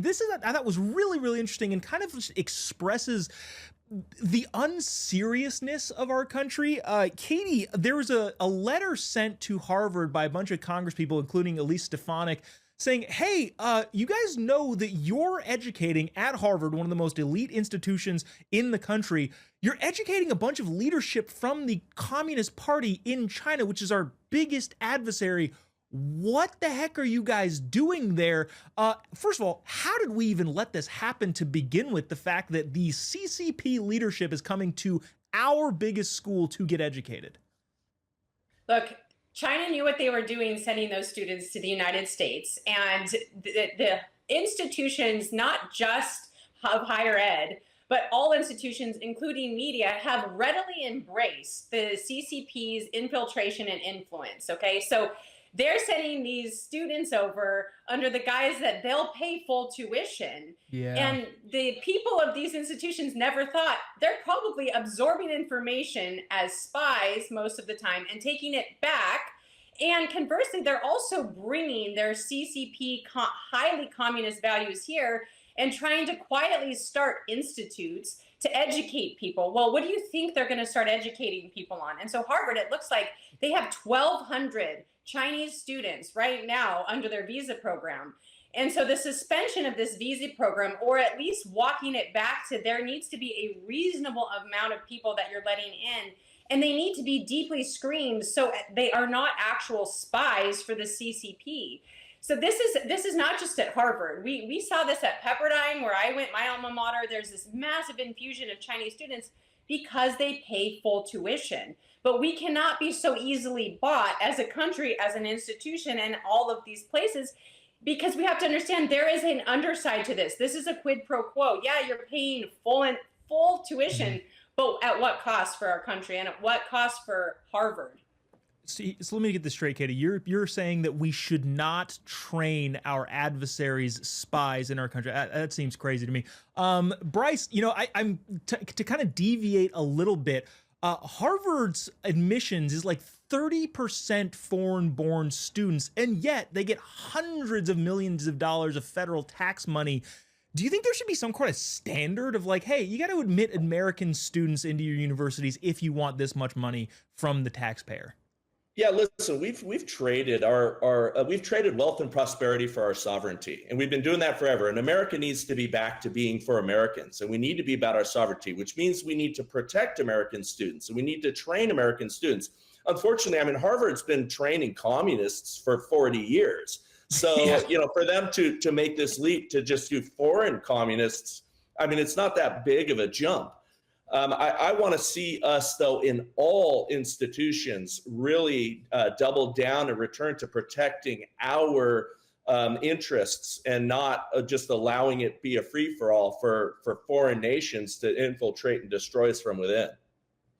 this is I thought was really, really interesting and kind of expresses the unseriousness of our country. Katie, there was a letter sent to Harvard by a bunch of congresspeople, including Elise Stefanik, saying, hey, you guys know that you're educating at Harvard, one of the most elite institutions in the country. You're educating a bunch of leadership from the Communist Party in China, which is our biggest adversary. What the heck are you guys doing there? First of all, how did we even let this happen to begin with? The fact that the CCP leadership is coming to our biggest school to get educated. Look, China knew what they were doing sending those students to the United States, and the institutions, not just of higher ed, but all institutions, including media, have readily embraced the CCP's infiltration and influence, okay? So they're sending these students over under the guise that they'll pay full tuition. Yeah. And the people of these institutions never thought they're probably absorbing information as spies most of the time and taking it back. And conversely, they're also bringing their CCP highly communist values here and trying to quietly start institutes to educate people. Well, what do you think they're going to start educating people on? And so Harvard, it looks like they have 1,200 Chinese students right now under their visa program. And so the suspension of this visa program, or at least walking it back to there needs to be a reasonable amount of people that you're letting in, and they need to be deeply screened so they are not actual spies for the CCP. So this is not just at Harvard. We saw this at Pepperdine, where I went, my alma mater. There's this massive infusion of Chinese students because they pay full tuition. But we cannot be so easily bought as a country, as an institution, and all of these places, because we have to understand there is an underside to this. This is a quid pro quo. Yeah, you're paying full tuition, but at what cost for our country and at what cost for Harvard? So let me get this straight, Katie. You're saying that we should not train our adversaries' spies in our country. That seems crazy to me. Bryce, you know, I'm to kind of deviate a little bit. Harvard's admissions is like 30% foreign-born students, and yet they get hundreds of millions of dollars of federal tax money. Do you think there should be some kind of standard of like, hey, you got to admit American students into your universities if you want this much money from the taxpayer? Yeah, listen, we've traded we've traded wealth and prosperity for our sovereignty, and we've been doing that forever. And America needs to be back to being for Americans, and we need to be about our sovereignty, which means we need to protect American students, and we need to train American students. Unfortunately, I mean, Harvard's been training communists for 40 years. So, yeah, you know, for them to make this leap to just do foreign communists, I mean, it's not that big of a jump. I want to see us, though, in all institutions really double down and return to protecting our interests and not just allowing it be a free-for-all for foreign nations to infiltrate and destroy us from within.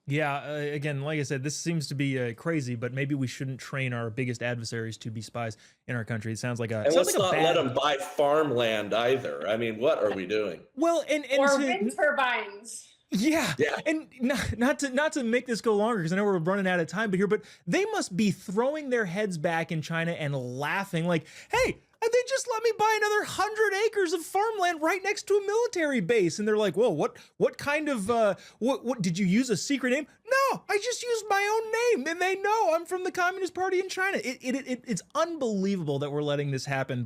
Yeah, again, like I said, this seems to be crazy, but maybe we shouldn't train our biggest adversaries to be spies in our country. It sounds like a... And let's not let them buy farmland either. I mean, what are we doing? Well, and or wind turbines. Yeah, and not to make this go longer, because I know we're running out of time, but they must be throwing their heads back in China and laughing like, hey, they just let me buy another 100 acres of farmland right next to a military base. And they're like, whoa, what kind of, what did you use a secret name? No, I just used my own name, and they know I'm from the Communist Party in China. It's unbelievable that we're letting this happen.